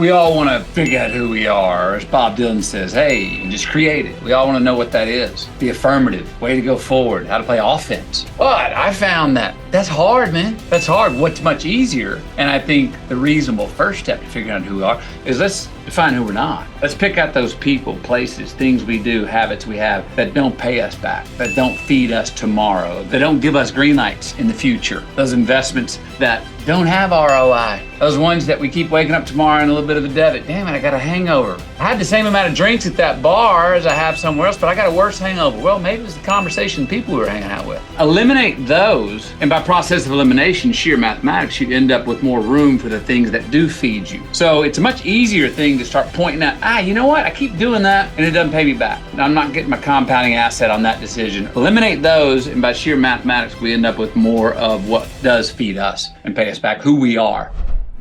We all want to figure out who we are. As Bob Dylan says, hey, and just create it. We all want to know what that is. Be affirmative, way to go forward, how to play offense. But I found that that's hard, man. That's hard. What's much easier, and I think the reasonable first step to figuring out who we are is let's define who we're not. Let's pick out those people, places, things we do, habits we have that don't pay us back, that don't feed us tomorrow, that don't give us green lights in the future. Those investments that don't have ROI. Those ones that we keep waking up tomorrow in a little bit of a debit. Damn it, I got a hangover. I had the same amount of drinks at that bar as I have somewhere else, but I got a worse hangover. Well, maybe it was the conversation people we were hanging out with. Eliminate those, and by process of elimination, sheer mathematics, you end up with more room for the things that do feed you. So it's a much easier thing to start pointing out, you know what? I keep doing that and it doesn't pay me back. Now, I'm not getting my compounding asset on that decision. Eliminate those, and by sheer mathematics, we end up with more of what does feed us and pay us back, who we are.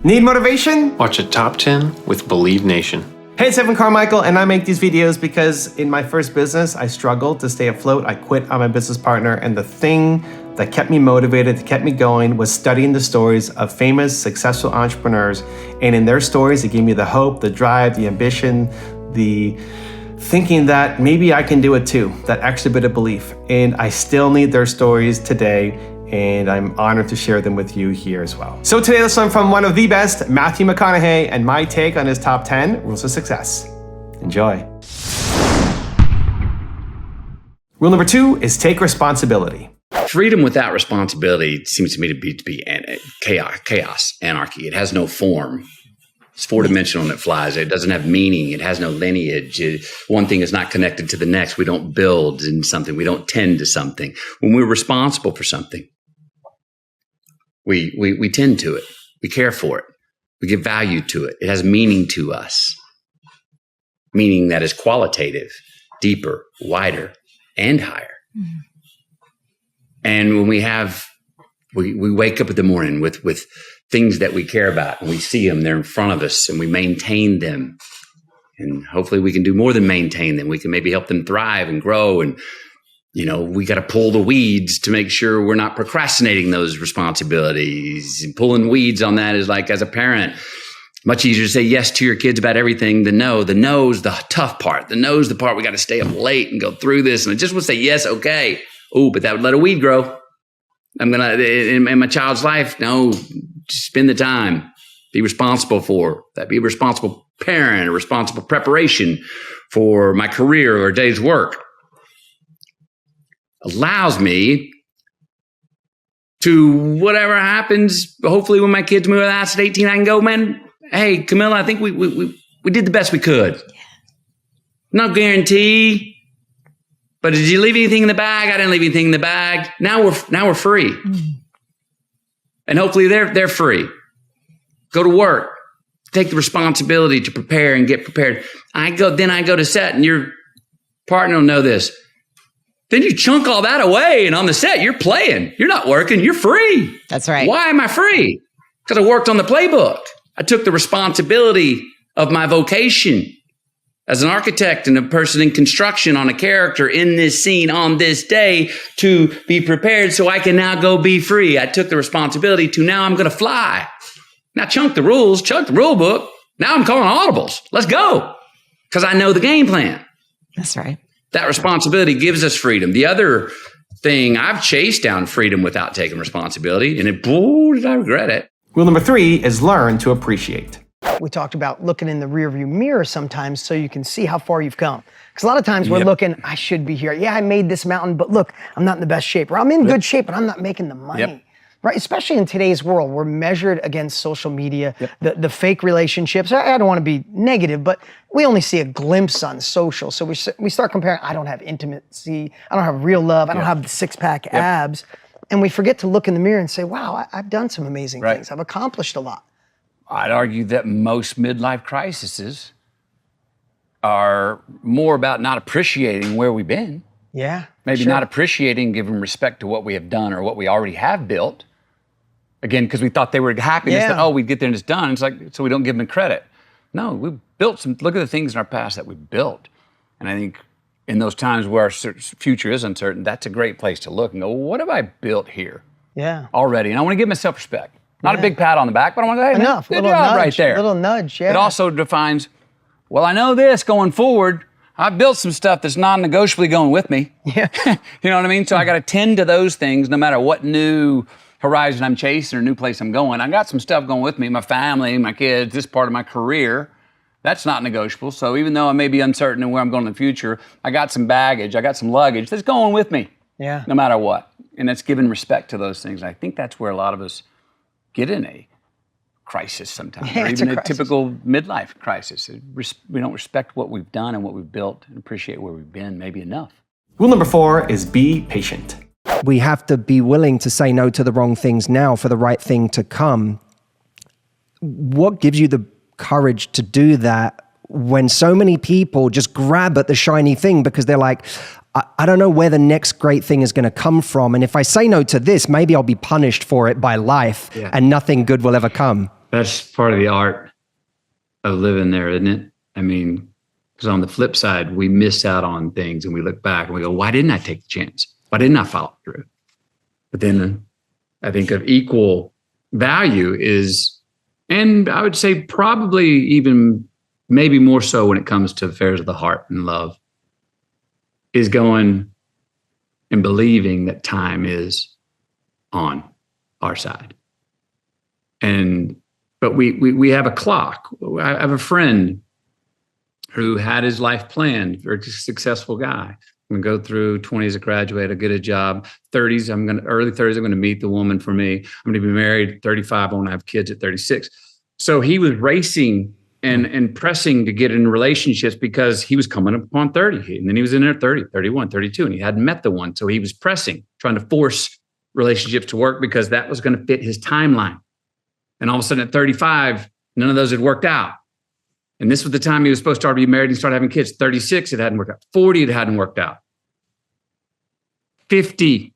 Need motivation? Watch a top 10 with Believe Nation. Hey, it's Carmichael, and I make these videos because in my first business, I struggled to stay afloat. I quit on my business partner, and the thing that kept me motivated, that kept me going, was studying the stories of famous, successful entrepreneurs. And in their stories, it gave me the hope, the drive, the ambition, the thinking that maybe I can do it too, that extra bit of belief. And I still need their stories today, and I'm honored to share them with you here as well. So today, let's learn from one of the best, Matthew McConaughey, and my take on his top 10 rules of success. Enjoy. Rule number 2 is take responsibility. Freedom without responsibility seems to me to be chaos, anarchy. It has no form. It's four-dimensional and it flies. It doesn't have meaning. It has no lineage. One thing is not connected to the next. We don't build in something. We don't tend to something. When we're responsible for something, we tend to it. We care for it. We give value to it. It has meaning to us. Meaning that is qualitative, deeper, wider, and higher. Mm-hmm. And when we wake up in the morning with things that we care about, and we see them, they're in front of us, and we maintain them. And hopefully we can do more than maintain them. We can maybe help them thrive and grow. And, we got to pull the weeds to make sure we're not procrastinating those responsibilities. And pulling weeds on that is like, as a parent, much easier to say yes to your kids about everything than no. The no's the tough part. The no's the part we got to stay up late and go through this. And I just would say yes, okay. Oh, but that would let a weed grow. I'm going to, in my child's life, no, spend the time. Be responsible for that. Be a responsible parent, a responsible preparation for my career or day's work. Allows me to, whatever happens, hopefully when my kids move out at 18, I can go, man, hey, Camilla, I think we did the best we could. Yeah. No guarantee. But did you leave anything in the bag? I didn't leave anything in the bag. Now we're free. Mm-hmm. And hopefully they're free. Go to work. Take the responsibility to prepare and get prepared. Then I go to set, and your partner will know this. Then you chunk all that away, and on the set, you're playing. You're not working. You're free. That's right. Why am I free? Because I worked on the playbook. I took the responsibility of my vocation as an architect and a person in construction on a character in this scene on this day to be prepared so I can now go be free. I took the responsibility to now I'm going to fly. Now chunk the rules, chunk the rule book. Now I'm calling audibles. Let's go. Because I know the game plan. That's right. That responsibility gives us freedom. The other thing, I've chased down freedom without taking responsibility, and did I regret it. Rule number 3 is learn to appreciate. We talked about looking in the rearview mirror sometimes so you can see how far you've come. Because a lot of times we're looking, I should be here. Yeah, I made this mountain, but look, I'm not in the best shape. Or I'm in good shape, but I'm not making the money. Right? Especially in today's world, we're measured against social media, the fake relationships. I don't want to be negative, but we only see a glimpse on social. So we start comparing, I don't have intimacy, I don't have real love, I don't have the six-pack abs. And we forget to look in the mirror and say, wow, I've done some amazing things. I've accomplished a lot. I'd argue that most midlife crises are more about not appreciating where we've been. Yeah. Maybe not appreciating, giving respect to what we have done or what we already have built. Again, because we thought they were happiness that, we'd get there and it's done. It's like, so we don't give them credit. No, we built some, look at the things in our past that we built. And I think in those times where our future is uncertain, that's a great place to look and go, well, what have I built here? Yeah. Already. And I want to give myself respect. Not a big pat on the back, but I want to go, hey, man, Enough. good Little job nudge, right there. Little nudge, yeah. It also defines, well, I know this going forward. I've built some stuff that's non-negotiably going with me. Yeah. You know what I mean? So I got to tend to those things no matter what new horizon I'm chasing or new place I'm going. I got some stuff going with me, my family, my kids, this part of my career. That's not negotiable. So even though I may be uncertain in where I'm going in the future, I got some baggage, I got some luggage that's going with me. Yeah. No matter what. And that's giving respect to those things. I think that's where a lot of us get in a crisis sometimes, Yeah, or it's even a a crisis. typical midlife crisis. We don't respect what we've done and what we've built and appreciate where we've been maybe enough. Rule number 4 is be patient. We have to be willing to say no to the wrong things now for the right thing to come. What gives you the courage to do that when so many people just grab at the shiny thing because they're like, I don't know where the next great thing is going to come from. And if I say no to this, maybe I'll be punished for it by life and nothing good will ever come. That's part of the art of living there, isn't it? I mean, because on the flip side, we miss out on things and we look back and we go, why didn't I take the chance? Why didn't I follow through? But then I think of equal value is, and I would say probably even maybe more so when it comes to affairs of the heart and love, is going and believing that time is on our side. But we have a clock. I have a friend who had his life planned, very successful guy. I'm gonna go through 20s, a graduate, I get a job. 30s, early 30s, I'm gonna meet the woman for me. I'm gonna be married at 35, I wanna have kids at 36. So he was racing and pressing to get in relationships because he was coming up on 30. And then he was in there 30, 31, 32, and he hadn't met the one. So he was pressing, trying to force relationships to work because that was gonna fit his timeline. And all of a sudden at 35, none of those had worked out. And this was the time he was supposed to already be married and start having kids. 36, it hadn't worked out. 40, it hadn't worked out. 50,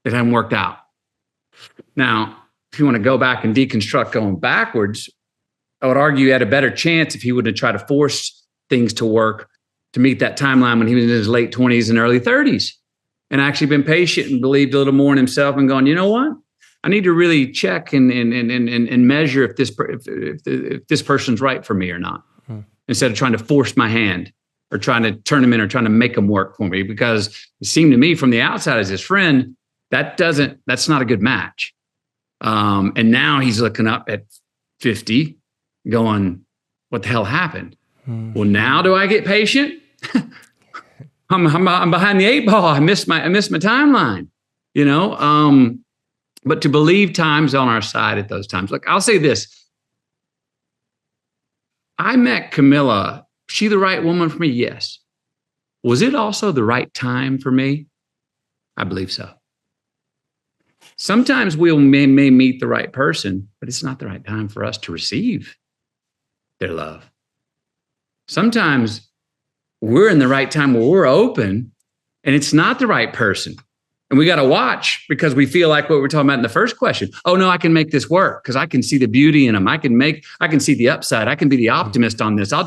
it hadn't worked out. Now, if you want to go back and deconstruct going backwards, I would argue he had a better chance if he would have tried to force things to work to meet that timeline when he was in his late 20s and early 30s, and actually been patient and believed a little more in himself and gone, you know what? I need to really check and measure if this person's right for me or not, instead of trying to force my hand or trying to turn them in or trying to make them work for me. Because it seemed to me from the outside as his friend, that's not a good match. And now he's looking up at 50 going, what the hell happened? Well, now do I get patient? I'm behind the 8 ball. I missed my timeline, you know? But to believe time's on our side at those times. Look, I'll say this. I met Camilla. She the right woman for me? Yes. Was it also the right time for me? I believe so. Sometimes we may meet the right person, but it's not the right time for us to receive their love. Sometimes we're in the right time where we're open and it's not the right person. And we got to watch because we feel like what we're talking about in the first question. Oh no, I can make this work because I can see the beauty in them. I can see the upside. I can be the optimist on this. I'll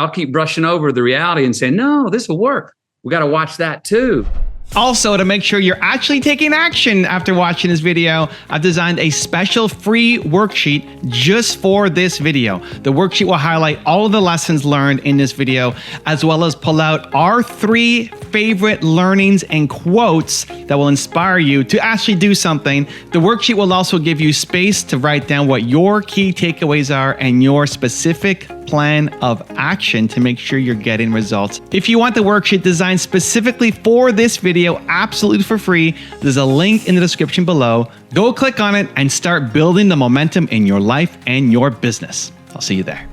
keep brushing over the reality and say, no, this will work. We got to watch that too. Also, to make sure you're actually taking action after watching this video, I've designed a special free worksheet just for this video. The worksheet will highlight all of the lessons learned in this video, as well as pull out our 3 favorite learnings and quotes that will inspire you to actually do something. The worksheet will also give you space to write down what your key takeaways are and your specific plan of action to make sure you're getting results. If you want the worksheet designed specifically for this video, absolutely for free, there's a link in the description below. Go click on it and start building the momentum in your life and your business. I'll see you there.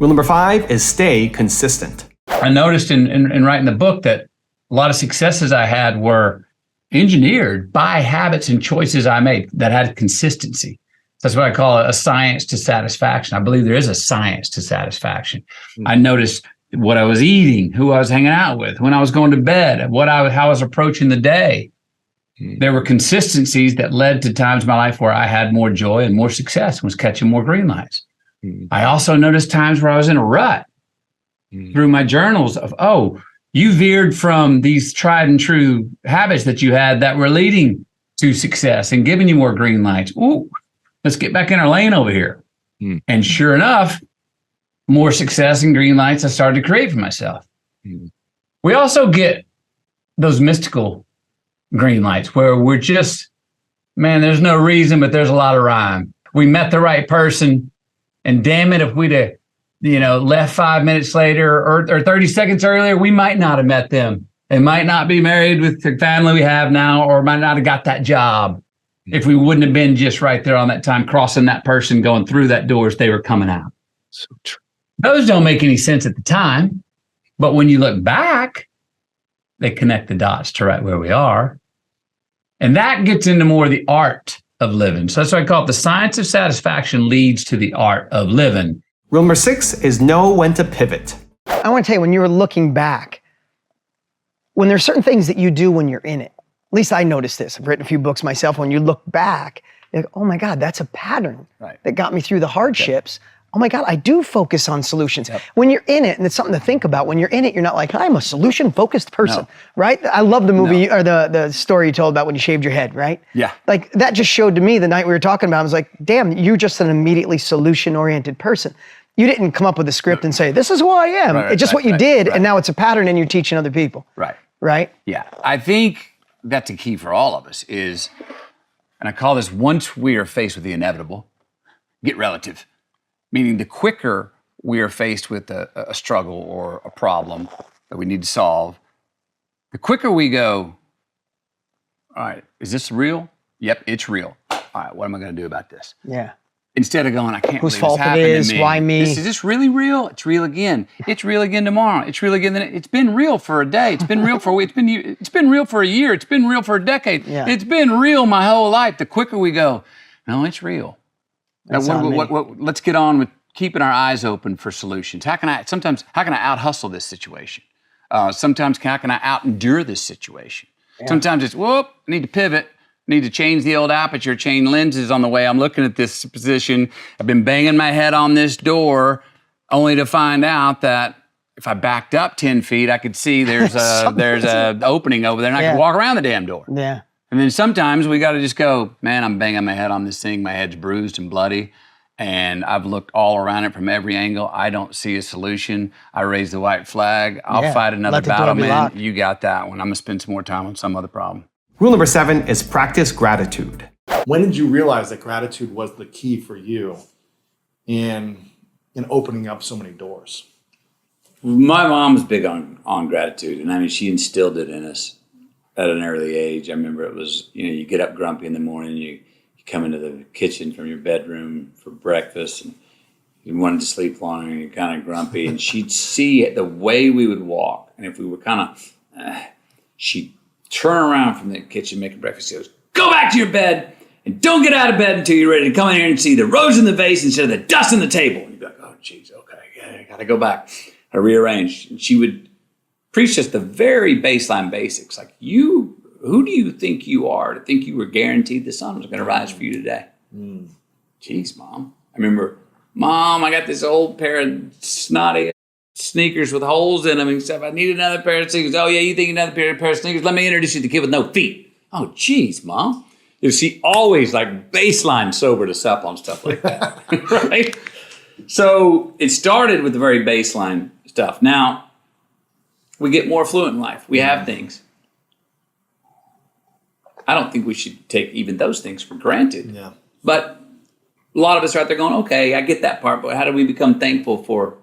Rule number 5 is stay consistent. I noticed in writing the book that a lot of successes I had were engineered by habits and choices I made that had consistency. That's what I call a science to satisfaction. I believe there is a science to satisfaction. I noticed what I was eating, who I was hanging out with, when I was going to bed, how I was approaching the day. There were consistencies that led to times in my life where I had more joy and more success and was catching more green lights. I also noticed times where I was in a rut through my journals of, oh, you veered from these tried and true habits that you had that were leading to success and giving you more green lights. Ooh, let's get back in our lane over here. And sure enough, more success and green lights I started to create for myself. We also get those mystical green lights where we're just, man, there's no reason, but there's a lot of rhyme. We met the right person, and damn it, if we'd have, left 5 minutes later or 30 seconds earlier, we might not have met them. They might not be married with the family we have now, or might not have got that job if we wouldn't have been just right there on that time, crossing that person, going through that door as they were coming out. So true. Those don't make any sense at the time, but when you look back, they connect the dots to right where we are. And that gets into more of the art of living. So that's why I call it the science of satisfaction leads to the art of living. Rule number 6 is know when to pivot. I want to tell you, when you were looking back, when there's certain things that you do when you're in it, at least I noticed this. I've written a few books myself. When you look back, you're like, oh my God, that's a pattern that got me through the hardships. Oh my God, I do focus on solutions. When you're in it, and it's something to think about, when you're in it, you're not like, I'm a solution-focused person, right? I love the movie, or the story you told about when you shaved your head, right? Yeah. Like, that just showed to me the night we were talking about it, I was like, damn, you're just an immediately solution-oriented person. You didn't come up with a script and say, this is who I am. It's just what you did, and now it's a pattern and you're teaching other people. Right? Yeah. I think that's a key for all of us is, and I call this, once we are faced with the inevitable, get relative. Meaning the quicker we are faced with a struggle or a problem that we need to solve, the quicker we go, all right, is this real? Yep, it's real. All right, what am I going to do about this? Yeah. Instead of going, I can't Whose believe fault this it happened is, to me. why me? Is this really real? It's real again. It's real again tomorrow. It's real again. It's been real for a day. It's been real for a week. It's been real for a year. It's been real for a decade. Yeah. It's been real my whole life. The quicker we go, no, it's real. Now, let's get on with keeping our eyes open for solutions. How can I out-hustle this situation? Sometimes how can I out-endure this situation? Yeah. Sometimes it's, I need to pivot. Need to change the old aperture, change lenses on the way I'm looking at this position. I've been banging my head on this door only to find out that if I backed up 10 feet, I could see there's a opening over there and I could walk around the damn door. Yeah. And then sometimes we got to just go, man, I'm banging my head on this thing. My head's bruised and bloody. And I've looked all around it from every angle. I don't see a solution. I raise the white flag. I'll fight another battle, man. You got that one. I'm going to spend some more time on some other problem. Rule number 7 is practice gratitude. When did you realize that gratitude was the key for you in opening up so many doors? My mom's big on gratitude, and I mean, she instilled it in us at an early age. I remember it was, you get up grumpy in the morning, you come into the kitchen from your bedroom for breakfast, and you wanted to sleep longer, and you're kind of grumpy, and she'd see it the way we would walk, and if we were kind of, she'd turn around from the kitchen making breakfast. She goes, go back to your bed and don't get out of bed until you're ready to come in here and see the rose in the vase instead of the dust on the table. And you'd be like, oh, geez, okay, I got to go back. I rearrange. And she would preach us the very baseline basics. Like, who do you think you are to think you were guaranteed the sun was going to rise for you today? Jeez, Mom. I remember, Mom, I got this old pair of snotty sneakers with holes in them and stuff. I need another pair of sneakers. Oh, yeah, you think another pair of sneakers? Let me introduce you to the kid with no feet. Oh, geez, Mom. She always like baseline sobered us up on stuff like that, right? So it started with the very baseline stuff. Now, we get more fluent in life. We have things. I don't think we should take even those things for granted. Yeah. But a lot of us are out there going, okay, I get that part, but how do we become thankful for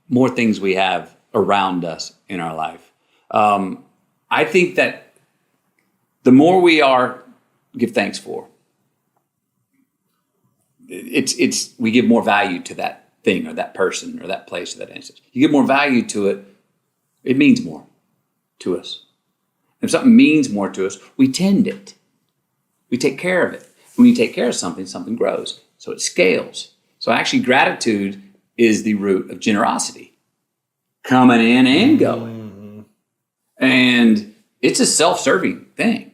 more things we have around us in our life? I think that the more we give thanks for, we give more value to that thing or that person or that place or that instance. You give more value to it, it means more to us. If something means more to us, we tend it. We take care of it. When you take care of something, something grows. So it scales. So actually gratitude is the root of generosity, coming in and going. And it's a self-serving thing.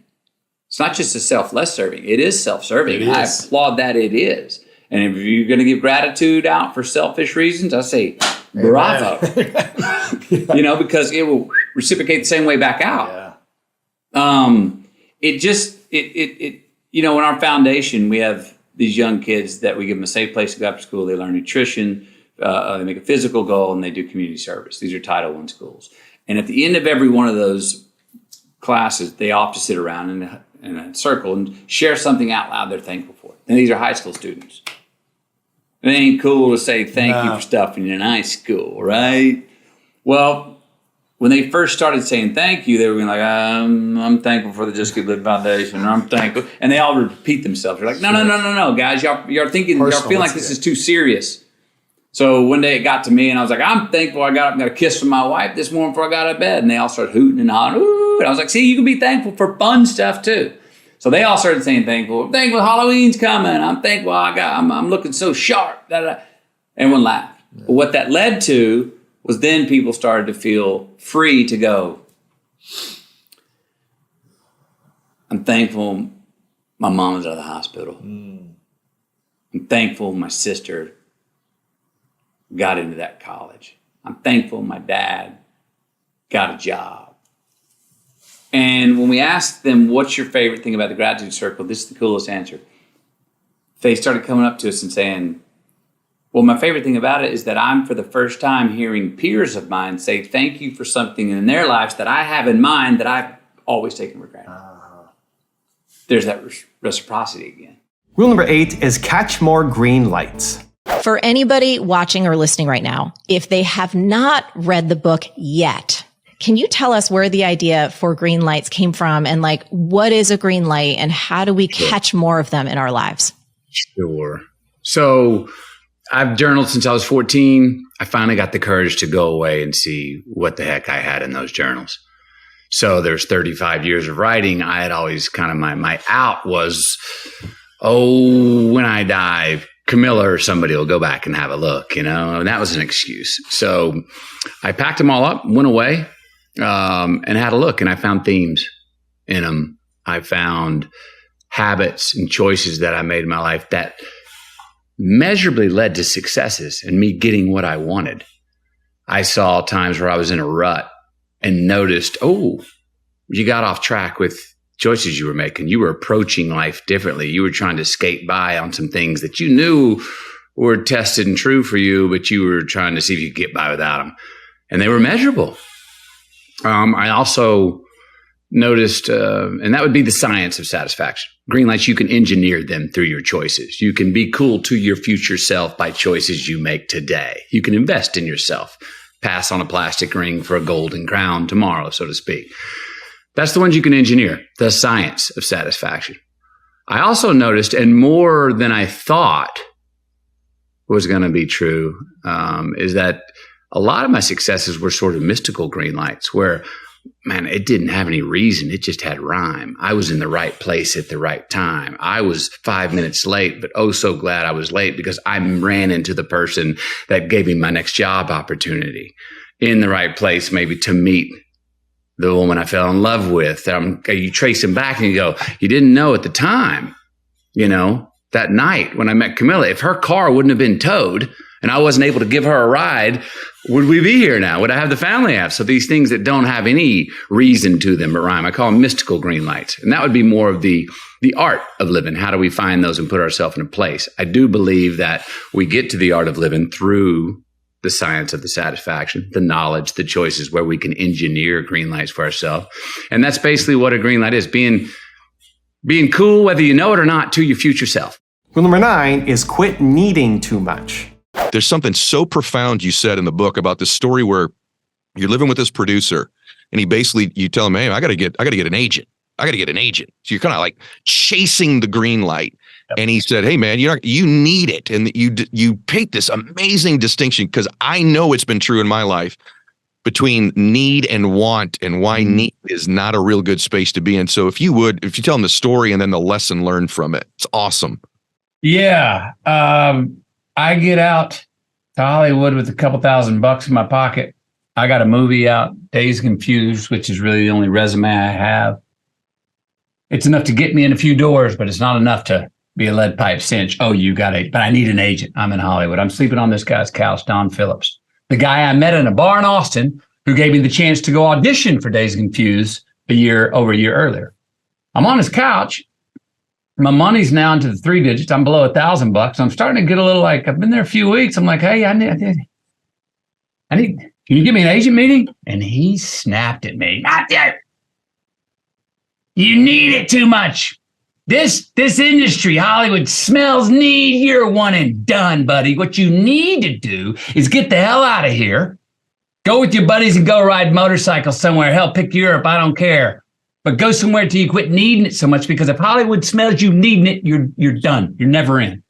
It's not just a selfless serving. It is self-serving. I applaud that it is. And if you're going to give gratitude out for selfish reasons, I say, bravo. Because it will reciprocate the same way back out. Yeah. in our foundation, we have these young kids that we give them a safe place to go after school. They learn nutrition, they make a physical goal, and they do community service. These are Title I schools. And at the end of every one of those classes, they all have to sit around in a circle and share something out loud they're thankful for. And these are high school students. It ain't cool to say thank you for stuff in high school, right? Well, when they first started saying thank you, they were like, I'm thankful for the Just Keep Living Foundation, or I'm thankful. And they all repeat themselves. They're like, no, guys, y'all feeling like this is too serious. So one day it got to me, and I was like, I'm thankful I got up and got a kiss from my wife this morning before I got out of bed. And they all started hooting and hollering, ooh. And I was like, see, you can be thankful for fun stuff too. So they all started saying thankful Halloween's coming. I'm thankful I'm looking so sharp. Everyone laughed. Yeah. But what that led to was then people started to feel free to go, I'm thankful my mom was out of the hospital. I'm thankful my sister got into that college. I'm thankful my dad got a job. And when we asked them, what's your favorite thing about the gratitude circle? This is the coolest answer. They started coming up to us and saying, well, my favorite thing about it is that I'm for the first time hearing peers of mine say thank you for something in their lives that I have in mind that I've always taken for granted. There's that reciprocity again. Rule number 8 is catch more green lights. For anybody watching or listening right now, if they have not read the book yet, can you tell us where the idea for green lights came from, and like, what is a green light and how do we catch more of them in our lives? Sure. So I've journaled since I was 14. I finally got the courage to go away and see what the heck I had in those journals. So there's 35 years of writing. I had always kind of my out was, when I die, Camilla or somebody will go back and have a look, and that was an excuse. So I packed them all up, went away, and had a look, and I found themes in them. I found habits and choices that I made in my life that measurably led to successes and me getting what I wanted. I saw times where I was in a rut and noticed, you got off track with choices you were making. You were approaching life differently. You were trying to skate by on some things that you knew were tested and true for you, but you were trying to see if you could get by without them. And they were measurable. I also noticed, and that would be the science of satisfaction. Green lights, you can engineer them through your choices. You can be cool to your future self by choices you make today. You can invest in yourself, pass on a plastic ring for a golden crown tomorrow, so to speak. That's the ones you can engineer, the science of satisfaction. I also noticed, and more than I thought was going to be true, is that a lot of my successes were sort of mystical green lights where, man, it didn't have any reason. It just had rhyme. I was in the right place at the right time. I was 5 minutes late, but so glad I was late because I ran into the person that gave me my next job opportunity in the right place, maybe to meet the woman I fell in love with. You trace them back and you go, you didn't know at the time, that night when I met Camilla, if her car wouldn't have been towed and I wasn't able to give her a ride, would we be here now? Would I have the family I have? So these things that don't have any reason to them but rhyme, I call them mystical green lights. And that would be more of the art of living. How do we find those and put ourselves in a place? I do believe that we get to the art of living through the science of the satisfaction, the knowledge, the choices where we can engineer green lights for ourselves. And that's basically what a green light is, being cool, whether you know it or not, to your future self. Rule number 9 is quit needing too much. There's something so profound you said in the book about this story where you're living with this producer and you tell him, hey, I got to get an agent. I got to get an agent. So you're kind of like chasing the green light. Yep. And he said, hey man, you need it. And you paint this amazing distinction, because I know it's been true in my life, between need and want, and why need is not a real good space to be in. So if you tell them the story and then the lesson learned from it, it's awesome. Yeah. I get out to Hollywood with a couple $1,000 in my pocket. I got a movie out, Dazed Confused, which is really the only resume I have. It's enough to get me in a few doors, but it's not enough to be a lead pipe cinch. But I need an agent. I'm in Hollywood. I'm sleeping on this guy's couch, Don Phillips, the guy I met in a bar in Austin who gave me the chance to go audition for Dazed Confused over a year earlier. I'm on his couch. My money's now into the 3 digits. I'm below $1,000. I'm starting to get a little like, I've been there a few weeks. I'm like, hey, I need, can you give me an agent meeting? And he snapped at me. Not there. You need it too much. This industry, Hollywood, smells need. You're one and done, buddy. What you need to do is get the hell out of here. Go with your buddies and go ride motorcycles somewhere. Hell, pick Europe. I don't care. But go somewhere till you quit needing it so much, because if Hollywood smells you needing it, you're done. You're never in.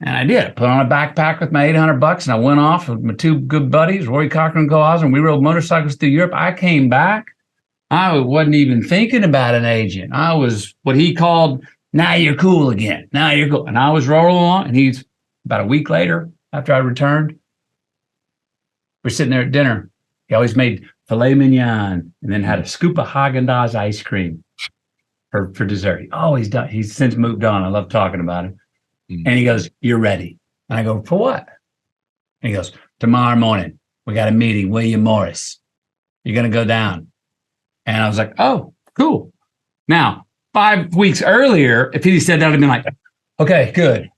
And I did. I put on a backpack with my $800 and I went off with my 2 good buddies, Rory Cochran and Cole Osborne. We rode motorcycles through Europe. I came back. I wasn't even thinking about an agent. I was what he called, now you're cool again. Now you're cool. And I was rolling along, and he's about a week later after I returned. We're sitting there at dinner. He always made filet mignon and then had a scoop of Haagen-Dazs ice cream for dessert. He always done. He's since moved on. I love talking about him. And he goes, you're ready. And I go, for what? And he goes, tomorrow morning, we got a meeting, William Morris. You're going to go down. And I was like, oh, cool. Now, 5 weeks earlier, if he said that, I'd have been like, okay,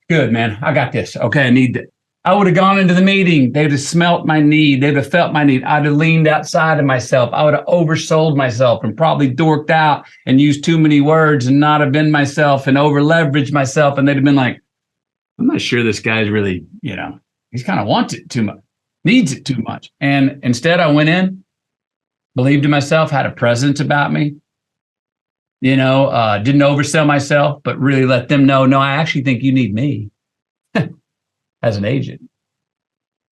good, man. I got this. Okay, I need that. I would have gone into the meeting. They'd have smelt my need. They'd have felt my need. I'd have leaned outside of myself. I would have oversold myself and probably dorked out and used too many words and not have been myself and over leveraged myself. And they'd have been like, I'm not sure this guy's really, he's kind of wants it too much, needs it too much. And instead I went in, believed in myself, had a presence about me, didn't oversell myself, but really let them know, no, I actually think you need me as an agent.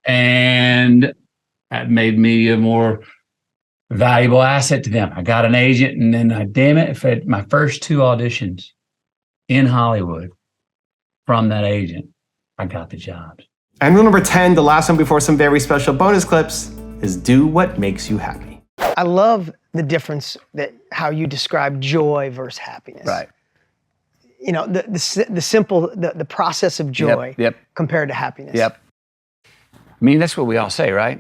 And that made me a more valuable asset to them. I got an agent, and then my first 2 auditions in Hollywood from that agent, I got the jobs. And rule number 10, the last one before some very special bonus clips, is do what makes you happy. I love the difference that how you describe joy versus happiness. Right. The simple, the process of joy compared to happiness. Yep. I mean, that's what we all say, right?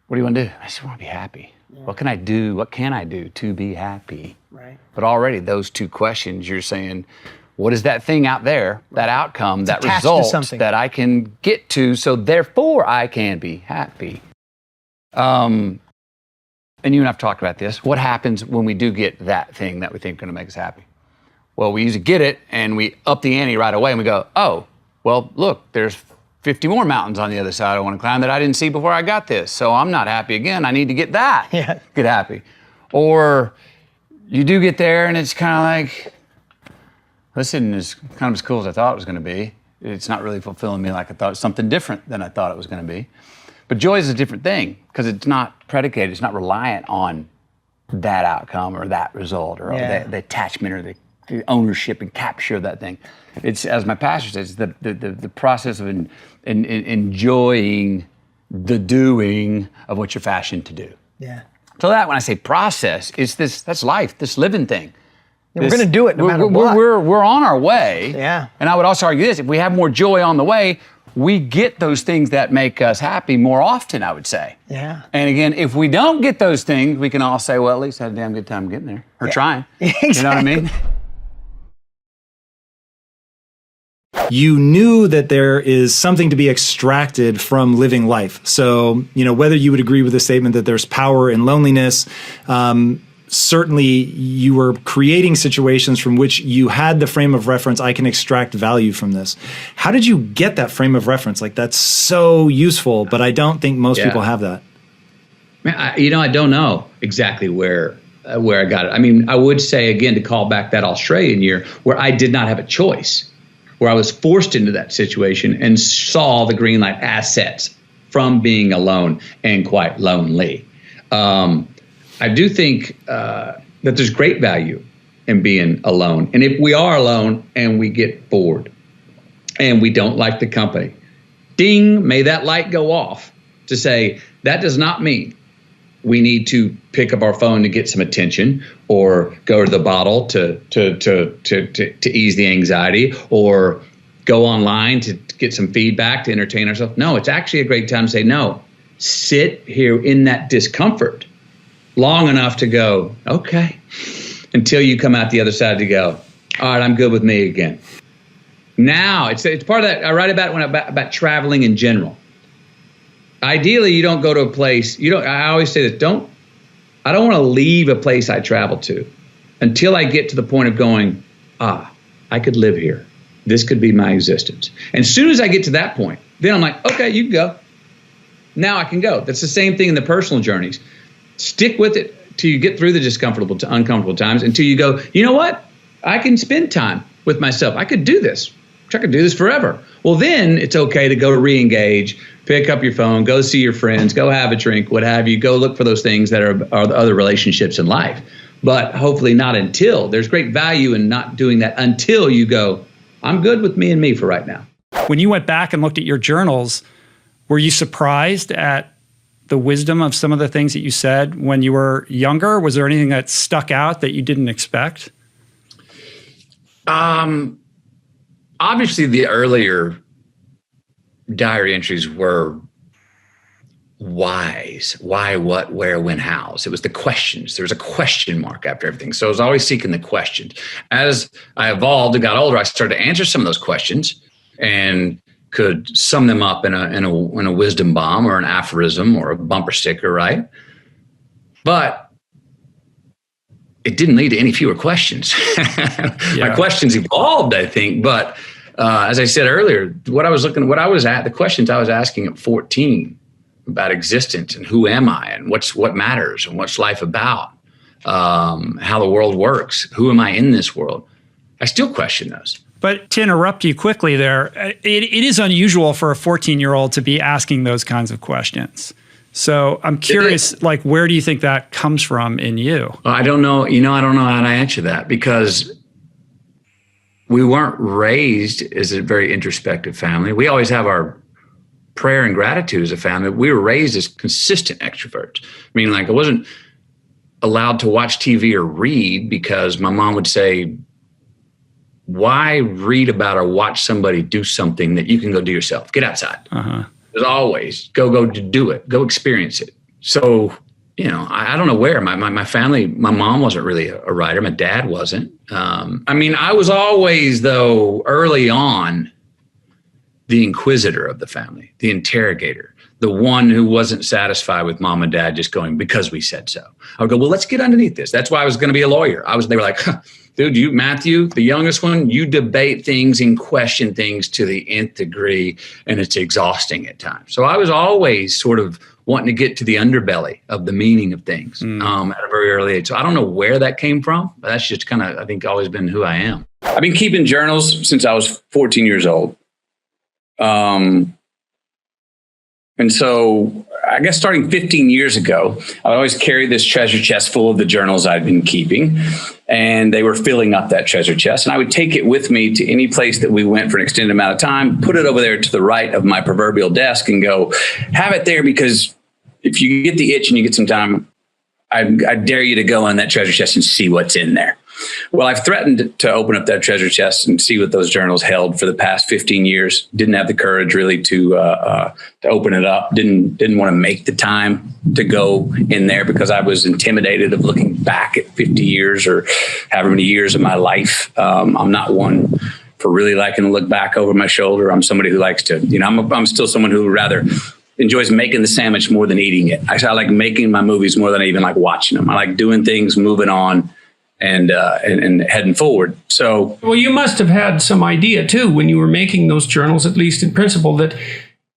What do you want to do? I just want to be happy. Yeah. What can I do? What can I do to be happy? Right. But already those 2 questions, you're saying, what is that thing out there, that outcome, it's that result that I can get to, so therefore I can be happy? And you and I've talked about this. What happens when we do get that thing that we think is going to make us happy? Well, we usually get it and we up the ante right away and we go, oh, well, look, there's 50 more mountains on the other side I want to climb that I didn't see before I got this. So I'm not happy again. I need to get that. Yeah. Get happy. Or you do get there and it's kind of like, this isn't as kind of as cool as I thought it was going to be. It's not really fulfilling me like I thought. It's something different than I thought it was going to be. But joy is a different thing because it's not predicated, it's not reliant on that outcome or that result or the attachment or the ownership and capture of that thing. It's, as my pastor says, the process of enjoying the doing of what you're fashioned to do. Yeah. So that when I say process, it's that's life, this living thing. We're going to do it no matter what. We're on our way. Yeah. And I would also argue this, if we have more joy on the way, we get those things that make us happy more often, I would say. Yeah. And again, if we don't get those things, we can all say, well, at least I had a damn good time getting there or trying. Exactly. You know what I mean? You knew that there is something to be extracted from living life. So, whether you would agree with the statement that there's power in loneliness, certainly you were creating situations from which you had the frame of reference, I can extract value from this. How did you get that frame of reference? Like, that's so useful, but I don't think most people have that. I don't know exactly where I got it. I mean, I would say, again, to call back that Australian year where I did not have a choice, where I was forced into that situation and saw the green light assets from being alone and quite lonely. I do think that there's great value in being alone. And if we are alone and we get bored and we don't like the company, ding, may that light go off to say that does not mean we need to pick up our phone to get some attention or go to the bottle to ease the anxiety or go online to get some feedback to entertain ourselves. No, it's actually a great time to say, no, sit here in that discomfort long enough to go, okay, until you come out the other side to go, all right, I'm good with me again. Now it's part of that. I write about it about traveling in general. Ideally, you don't go to a place. I always say this. I don't want to leave a place I travel to until I get to the point of going, I could live here. This could be my existence. And as soon as I get to that point, then I'm like, okay, you can go. Now I can go. That's the same thing in the personal journeys. Stick with it till you get through the uncomfortable times, until you go, you know what? I can spend time with myself. I could do this. I could do this forever. Well, then it's okay to go re-engage, pick up your phone, go see your friends, go have a drink, what have you. Go look for those things that are the other relationships in life. But hopefully not until. There's great value in not doing that until you go, I'm good with me and me for right now. When you went back and looked at your journals, were you surprised at the wisdom of some of the things that you said when you were younger? Was there anything that stuck out that you didn't expect? Obviously, the earlier diary entries were whys. Why, what, where, when, hows. It was the questions. There was a question mark after everything. So I was always seeking the questions. As I evolved and got older, I started to answer some of those questions and could sum them up in a wisdom bomb or an aphorism or a bumper sticker, right? But it didn't lead to any fewer questions. My questions evolved, I think. But as I said earlier, the questions I was asking at 14 about existence and who am I and what matters and what's life about, how the world works, who am I in this world? I still question those. But to interrupt you quickly there, it is unusual for a 14-year-old to be asking those kinds of questions. So I'm curious, like, where do you think that comes from in you? I don't know. I don't know how to answer that, because we weren't raised as a very introspective family. We always have our prayer and gratitude as a family. We were raised as consistent extroverts. I mean, like, I wasn't allowed to watch TV or read because my mom would say, why read about or watch somebody do something that you can go do yourself? Get outside. As always, go do it. Go experience it. So, I don't know where. My family, my mom wasn't really a writer. My dad wasn't. I was always, though, early on, the inquisitor of the family, the interrogator, the one who wasn't satisfied with mom and dad just going, because we said so. I would go, well, let's get underneath this. That's why I was going to be a lawyer. They were like, dude, Matthew, the youngest one, you debate things and question things to the nth degree, and it's exhausting at times. So I was always sort of wanting to get to the underbelly of the meaning of things at a very early age. So I don't know where that came from, but that's just kind of, I think, always been who I am. I've been keeping journals since I was 14 years old. And so I guess starting 15 years ago, I always carried this treasure chest full of the journals I'd been keeping, and they were filling up that treasure chest. And I would take it with me to any place that we went for an extended amount of time, put it over there to the right of my proverbial desk and go, have it there, because if you get the itch and you get some time, I dare you to go on that treasure chest and see what's in there. Well, I've threatened to open up that treasure chest and see what those journals held for the past 15 years. Didn't have the courage really to open it up. Didn't want to make the time to go in there because I was intimidated of looking back at 50 years or however many years of my life. I'm not one for really liking to look back over my shoulder. I'm somebody who likes to, I'm still someone who rather enjoys making the sandwich more than eating it. I like making my movies more than I even like watching them. I like doing things, moving on, and heading forward. So, well, you must have had some idea too when you were making those journals, at least in principle, that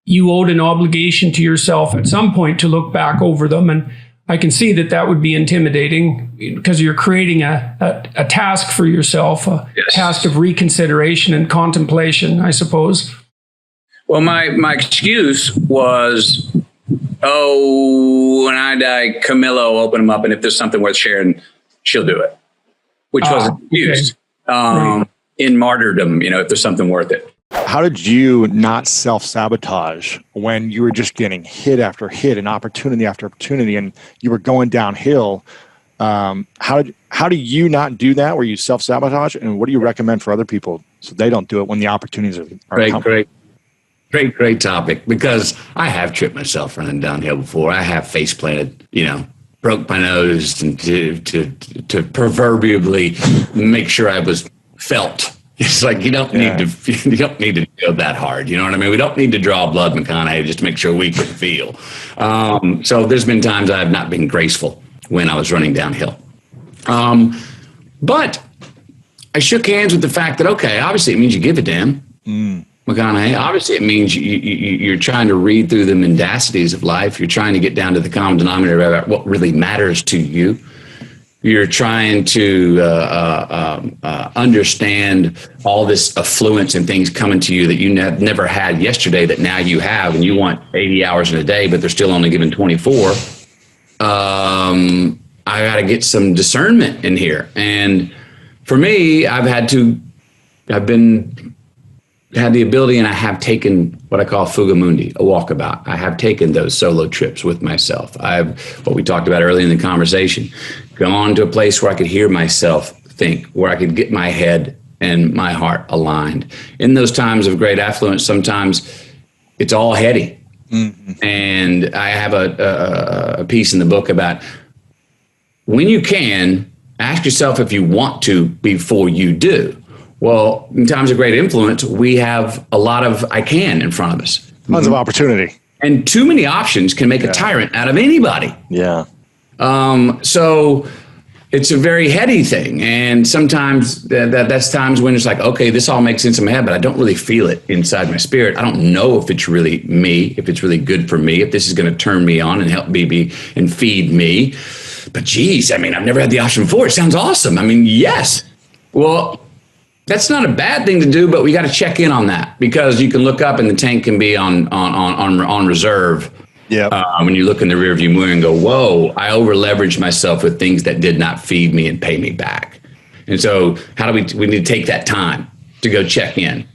you owed an obligation to yourself at some point to look back over them. And I can see that would be intimidating because you're creating a task for yourself, a task of reconsideration and contemplation, I suppose. Well, my excuse was, when I die, Camilla will open them up, and if there's something worth sharing, she'll do it. Which wasn't used in martyrdom, if there's something worth it. How did you not self-sabotage when you were just getting hit after hit and opportunity after opportunity and you were going downhill? How do you not do that where you self-sabotage, and what do you recommend for other people so they don't do it when the opportunities are coming? Great topic, because I have tripped myself running downhill before. I have face planted, broke my nose and to proverbially make sure I was felt. It's like you don't need to go that hard. You know what I mean? We don't need to draw blood, McConaughey, just to make sure we can feel. So there's been times I have not been graceful when I was running downhill. But I shook hands with the fact that, okay, obviously it means you give a damn, McConaughey. Obviously it means you're trying to read through the mendacities of life. You're trying to get down to the common denominator about what really matters to you. You're trying to understand all this affluence and things coming to you that you never had yesterday that now you have, and you want 80 hours in a day, but they're still only given 24. I got to get some discernment in here. And for me, I've had the ability, and I have taken what I call fugamundi, a walkabout. I have taken those solo trips with myself. What we talked about earlier in the conversation, gone to a place where I could hear myself think, where I could get my head and my heart aligned. In those times of great affluence, sometimes it's all heady. And I have a piece in the book about when you can, ask yourself if you want to before you do. Well, in times of great influence, we have a lot of I can in front of us. Tons of opportunity. And too many options can make a tyrant out of anybody. Yeah. So it's a very heady thing. And sometimes that's times when it's like, okay, this all makes sense in my head, but I don't really feel it inside my spirit. I don't know if it's really me, if it's really good for me, if this is going to turn me on and help me be and feed me. But geez, I mean, I've never had the option before. It sounds awesome. I mean, yes. Well, that's not a bad thing to do, but we got to check in on that, because you can look up and the tank can be on reserve. Yeah. When you look in the rearview mirror and go, whoa, I over leveraged myself with things that did not feed me and pay me back. And so we need to take that time to go check in.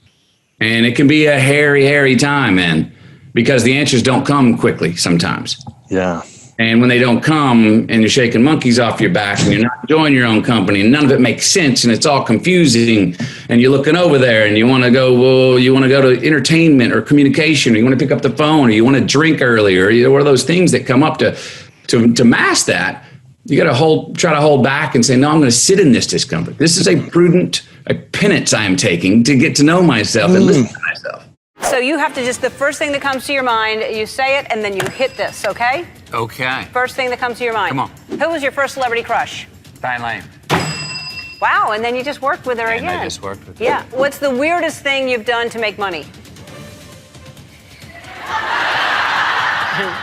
And it can be a hairy time, man, because the answers don't come quickly sometimes. Yeah. And when they don't come and you're shaking monkeys off your back and you're not enjoying your own company and none of it makes sense and it's all confusing and you're looking over there and you want to go to entertainment or communication, or you want to pick up the phone, or you want to drink earlier, or one of those things that come up to mask that, you got to try to hold back and say, no, I'm going to sit in this discomfort. This is a penance I am taking to get to know myself and listen to myself. So you have to the first thing that comes to your mind, you say it, and then you hit this, okay? Okay. First thing that comes to your mind. Come on. Who was your first celebrity crush? Diane Lane. Wow, and then you just worked with her again. I just worked with her. Yeah. What's the weirdest thing you've done to make money?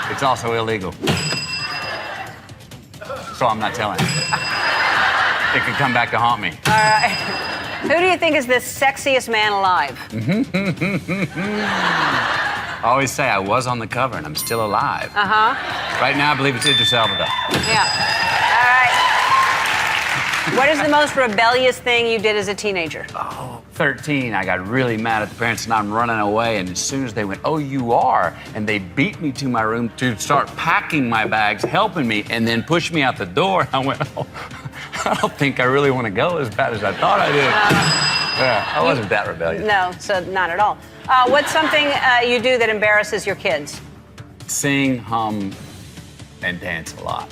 It's also illegal. So I'm not telling. It could come back to haunt me. All right. Who do you think is the sexiest man alive? I always say I was on the cover and I'm still alive. Uh-huh. Right now, I believe it's Idris Elba. Yeah. All right. What is the most rebellious thing you did as a teenager? 13, I got really mad at the parents and I'm running away. And as soon as they went, oh, you are, and they beat me to my room to start packing my bags, helping me, and then pushed me out the door, I went, oh, I don't think I really want to go as bad as I thought I did. Yeah, I wasn't that rebellious. No, so not at all. What's something you do that embarrasses your kids? Sing, hum, and dance a lot.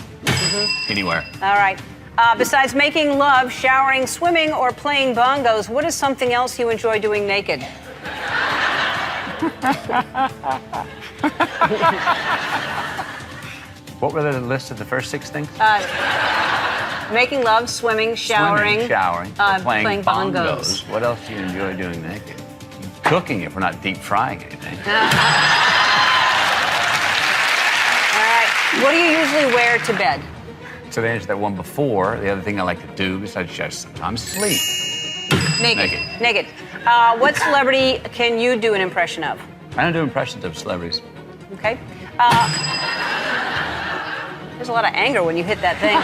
Anywhere. All right. Besides making love, showering, swimming, or playing bongos, what is something else you enjoy doing naked? What were the list of the first 6 things? Making love, swimming, showering, playing bongos. What else do you enjoy doing naked? Cooking, if we're not deep frying anything. All right. What do you usually wear to bed? So to answer that one before, the other thing I like to do besides just sometimes sleep. Naked. What celebrity can you do an impression of? I don't do impressions of celebrities. Okay. There's a lot of anger when you hit that thing.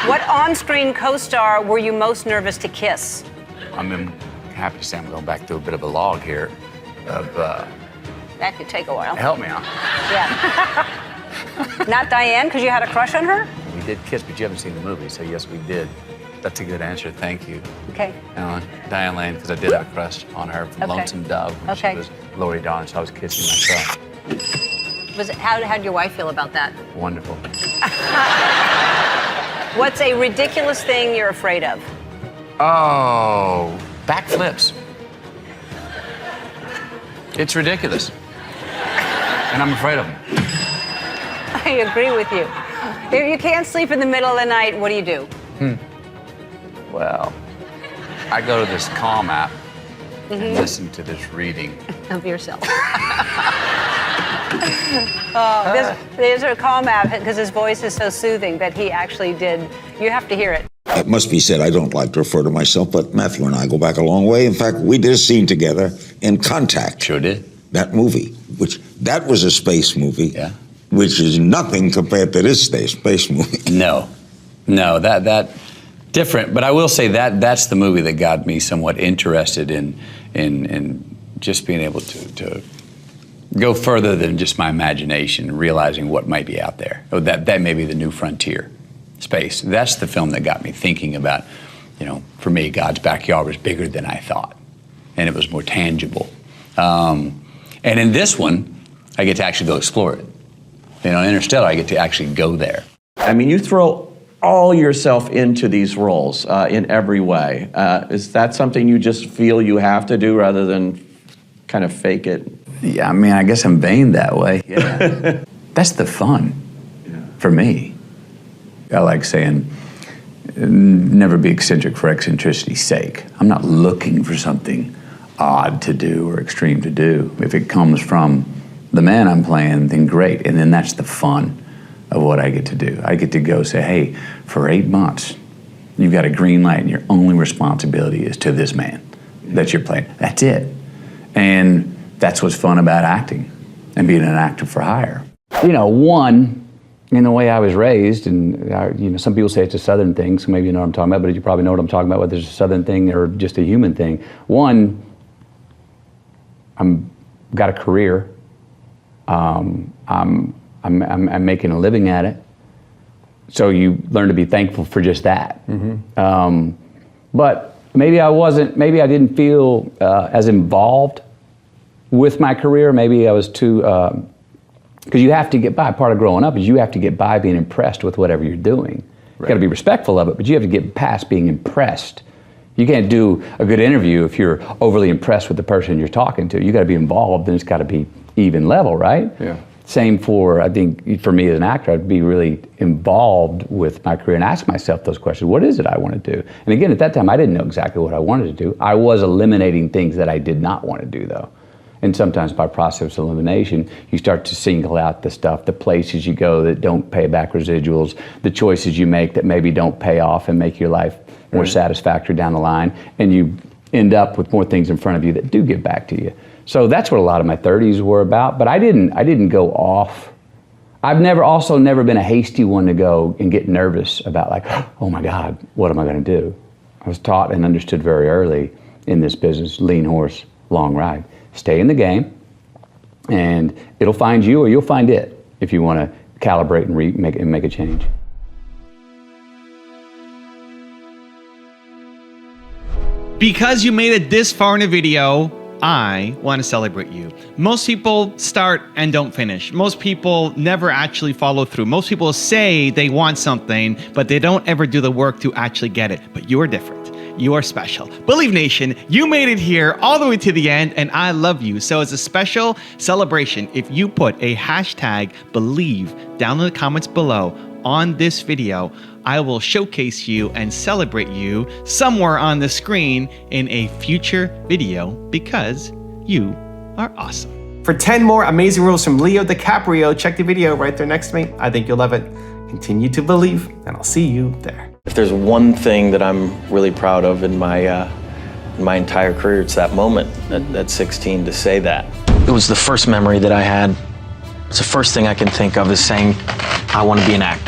What on-screen co-star were you most nervous to kiss? I'm happy to say I'm going back through a bit of a log here of... That could take a while. Help me out. Yeah. Not Diane, because you had a crush on her? We did kiss, but you haven't seen the movie, so yes, we did. That's a good answer. Thank you. Okay. Diane Lane, because I did have a crush on her from Lonesome Dove when she was Lori Dawn, so I was kissing myself. How did your wife feel about that? Wonderful. What's a ridiculous thing you're afraid of? Oh, backflips. It's ridiculous. And I'm afraid of them. I agree with you. If you can't sleep in the middle of the night, what do you do? Well, I go to this Calm app and listen to this reading. Of yourself. There's a Calm app because his voice is so soothing that he actually did. You have to hear it. It must be said, I don't like to refer to myself, but Matthew and I go back a long way. In fact, we did a scene together in Contact. Sure did. That movie, that was a space movie. Yeah. Which is nothing compared to this space movie. No, that different. But I will say that's the movie that got me somewhat interested in just being able to go further than just my imagination, realizing what might be out there. Oh, that may be the new frontier, space. That's the film that got me thinking about, for me, God's backyard was bigger than I thought, and it was more tangible. And in this one, I get to actually go explore it. Interstellar, I get to actually go there. I mean, you throw all yourself into these roles in every way. Is that something you just feel you have to do rather than kind of fake it? Yeah, I mean, I guess I'm vain that way. Yeah. That's the fun for me. I like saying, never be eccentric for eccentricity's sake. I'm not looking for something odd to do or extreme to do. If it comes from the man I'm playing, then great. And then that's the fun of what I get to do. I get to go say, hey, for 8 months, you've got a green light and your only responsibility is to this man that you're playing. That's it. And that's what's fun about acting and being an actor for hire. One, in the way I was raised, and some people say it's a Southern thing, so maybe you know what I'm talking about, but you probably know what I'm talking about, whether it's a Southern thing or just a human thing. One, I'm got a career. I'm making a living at it. So you learn to be thankful for just that. Mm-hmm. But maybe I didn't feel as involved with my career. Maybe I was too, because you have to get by. Part of growing up is you have to get by being impressed with whatever you're doing. Right. You got to be respectful of it, but you have to get past being impressed. You can't do a good interview if you're overly impressed with the person you're talking to. You got to be involved, and it's got to be even level, right? Yeah. Same for, I think, for me as an actor, I'd be really involved with my career and ask myself those questions. What is it I want to do? And again, at that time, I didn't know exactly what I wanted to do. I was eliminating things that I did not want to do, though. And sometimes by process of elimination, you start to single out the stuff, the places you go that don't pay back residuals, the choices you make that maybe don't pay off and make your life more satisfactory down the line, and you end up with more things in front of you that do give back to you. So that's what a lot of my 30s were about, but I didn't go off. I've never been a hasty one to go and get nervous about like, oh my God, what am I gonna do? I was taught and understood very early in this business, lean horse, long ride. Stay in the game, and it'll find you or you'll find it if you wanna calibrate and make a change. Because you made it this far in a video, I want to celebrate you. Most people start and don't finish. Most people never actually follow through. Most people say they want something, but they don't ever do the work to actually get it. But you're different. You are special. Believe Nation, you made it here all the way to the end, and I love you. So as a special celebration, if you put a hashtag Believe down in the comments below on this video, I will showcase you and celebrate you somewhere on the screen in a future video because you are awesome. For 10 more amazing rules from Leo DiCaprio, check the video right there next to me. I think you'll love it. Continue to believe, and I'll see you there. If there's one thing that I'm really proud of in my entire career, it's that moment at 16 to say that. It was the first memory that I had. It's the first thing I can think of is saying, I want to be an actor.